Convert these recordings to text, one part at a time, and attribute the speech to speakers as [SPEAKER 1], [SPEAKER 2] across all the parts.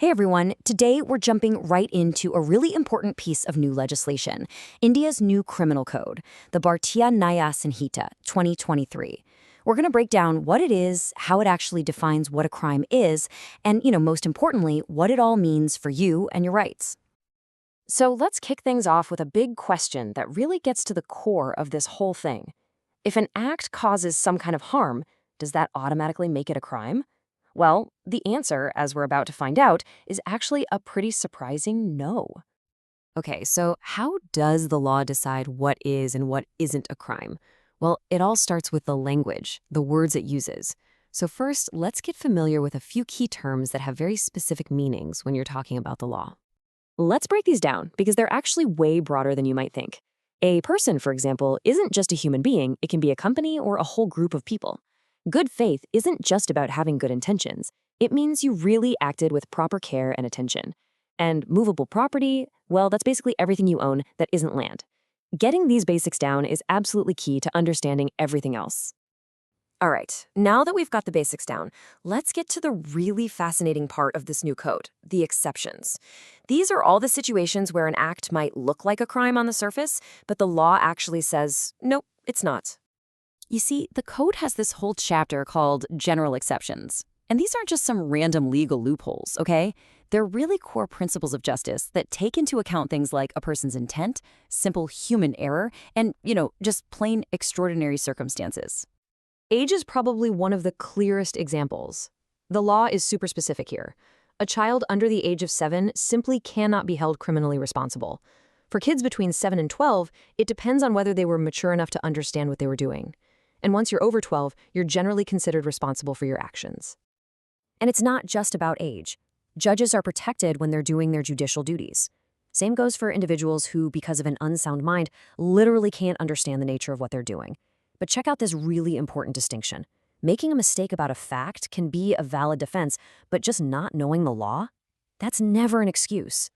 [SPEAKER 1] Hey everyone, today we're jumping right into a really important piece of new legislation, India's new criminal code, the Bhartiya Nyaya Sanhita 2023. We're going to break down what it is, how it actually defines what a crime is, and, most importantly, what it all means for you and your rights. So let's kick things off with a big question that really gets to the core of this whole thing. If an act causes some kind of harm, does that automatically make it a crime? Well, the answer, as we're about to find out, is actually a pretty surprising no. Okay, so how does the law decide what is and what isn't a crime? Well, it all starts with the language, the words it uses. So first, let's get familiar with a few key terms that have very specific meanings when you're talking about the law. Let's break these down because they're actually way broader than you might think. A person, for example, isn't just a human being, it can be a company or a whole group of people. Good faith isn't just about having good intentions. It means you really acted with proper care and attention. And movable property, well, that's basically everything you own that isn't land. Getting these basics down is absolutely key to understanding everything else. All right, now that we've got the basics down, let's get to the really fascinating part of this new code, the exceptions. These are all the situations where an act might look like a crime on the surface, but the law actually says, nope, it's not. You see, the code has this whole chapter called General Exceptions. And these aren't just some random legal loopholes, okay? They're really core principles of justice that take into account things like a person's intent, simple human error, and, just plain extraordinary circumstances. Age is probably one of the clearest examples. The law is super specific here. A child under the age of 7 simply cannot be held criminally responsible. For kids between 7 and 12, it depends on whether they were mature enough to understand what they were doing. And once you're over 12, you're generally considered responsible for your actions. And it's not just about age. Judges are protected when they're doing their judicial duties. Same goes for individuals who, because of an unsound mind, literally can't understand the nature of what they're doing. But check out this really important distinction. Making a mistake about a fact can be a valid defense, but just not knowing the law? That's never an excuse.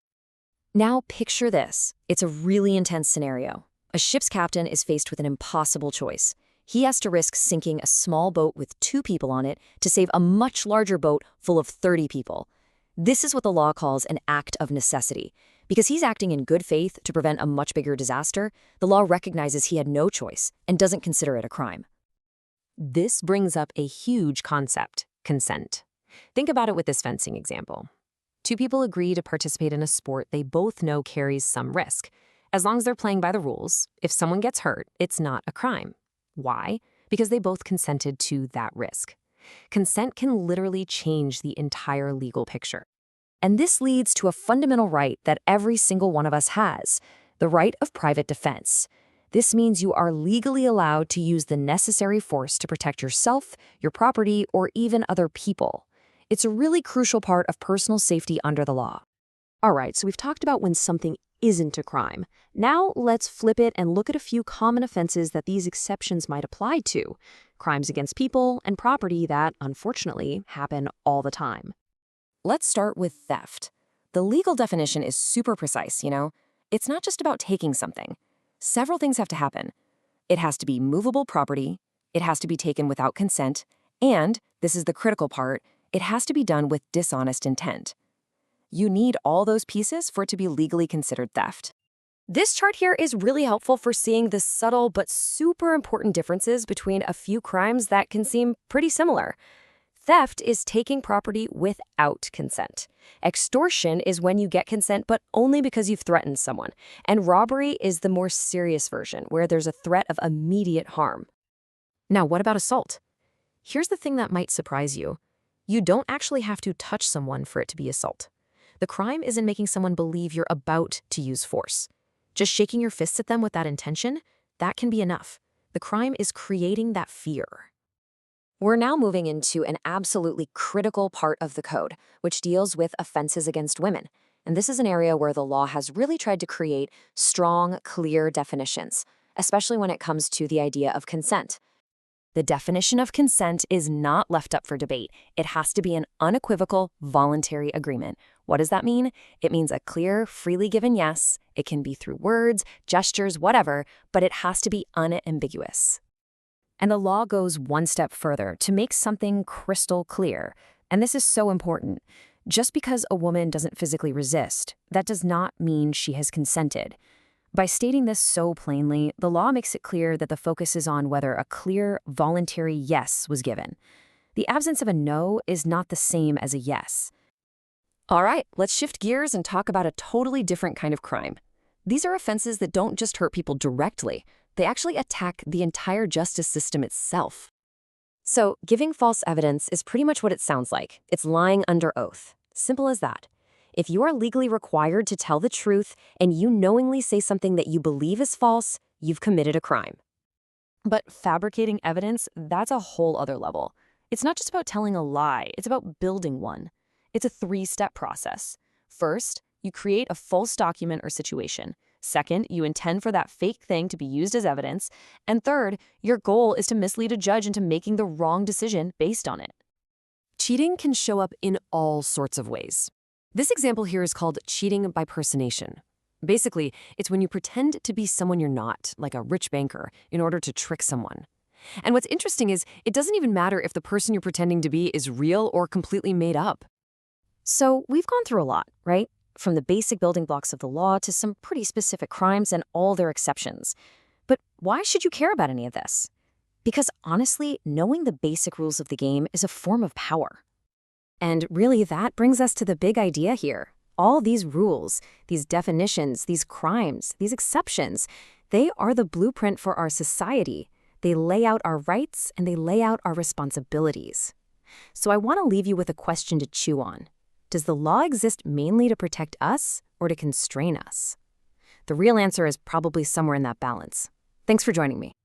[SPEAKER 1] Now picture this. It's a really intense scenario. A ship's captain is faced with an impossible choice. He has to risk sinking a small boat with 2 people on it to save a much larger boat full of 30 people. This is what the law calls an act of necessity. Because he's acting in good faith to prevent a much bigger disaster, the law recognizes he had no choice and doesn't consider it a crime. This brings up a huge concept, consent. Think about it with this fencing example. 2 people agree to participate in a sport they both know carries some risk. As long as they're playing by the rules, if someone gets hurt, it's not a crime. Why? Because they both consented to that risk. Consent can literally change the entire legal picture. And this leads to a fundamental right that every single one of us has, the right of private defense. This means you are legally allowed to use the necessary force to protect yourself, your property, or even other people. It's a really crucial part of personal safety under the law. All right, so we've talked about when something isn't a crime. Now let's flip it and look at a few common offenses that these exceptions might apply to. Crimes against people and property that, unfortunately, happen all the time. Let's start with theft. The legal definition is super precise, It's not just about taking something. Several things have to happen. It has to be movable property, it has to be taken without consent, and, this is the critical part, it has to be done with dishonest intent. You need all those pieces for it to be legally considered theft. This chart here is really helpful for seeing the subtle but super important differences between a few crimes that can seem pretty similar. Theft is taking property without consent. Extortion is when you get consent but only because you've threatened someone. And robbery is the more serious version, where there's a threat of immediate harm. Now, what about assault? Here's the thing that might surprise you. You don't actually have to touch someone for it to be assault. The crime isn't making someone believe you're about to use force. Just shaking your fists at them with that intention, that can be enough. The crime is creating that fear. We're now moving into an absolutely critical part of the code, which deals with offenses against women. And this is an area where the law has really tried to create strong, clear definitions, especially when it comes to the idea of consent. The definition of consent is not left up for debate. It has to be an unequivocal, voluntary agreement. What does that mean? It means a clear, freely given yes. It can be through words, gestures, whatever, but it has to be unambiguous. And the law goes one step further to make something crystal clear. And this is so important. Just because a woman doesn't physically resist, that does not mean she has consented. By stating this so plainly, the law makes it clear that the focus is on whether a clear, voluntary yes was given. The absence of a no is not the same as a yes.
[SPEAKER 2] All right, let's shift gears and talk about a totally different kind of crime. These are offenses that don't just hurt people directly, they actually attack the entire justice system itself. So, giving false evidence is pretty much what it sounds like. It's lying under oath. Simple as that. If you are legally required to tell the truth and you knowingly say something that you believe is false, you've committed a crime.
[SPEAKER 1] But fabricating evidence, that's a whole other level. It's not just about telling a lie, it's about building one. It's a three-step process. First, you create a false document or situation. Second, you intend for that fake thing to be used as evidence. And third, your goal is to mislead a judge into making the wrong decision based on it.
[SPEAKER 2] Cheating can show up in all sorts of ways. This example here is called cheating by personation. Basically, it's when you pretend to be someone you're not, like a rich banker, in order to trick someone. And what's interesting is it doesn't even matter if the person you're pretending to be is real or completely made up.
[SPEAKER 1] So we've gone through a lot, right? From the basic building blocks of the law to some pretty specific crimes and all their exceptions. But why should you care about any of this? Because honestly, knowing the basic rules of the game is a form of power. And really, that brings us to the big idea here. All these rules, these definitions, these crimes, these exceptions, they are the blueprint for our society. They lay out our rights and they lay out our responsibilities. So I want to leave you with a question to chew on. Does the law exist mainly to protect us or to constrain us? The real answer is probably somewhere in that balance. Thanks for joining me.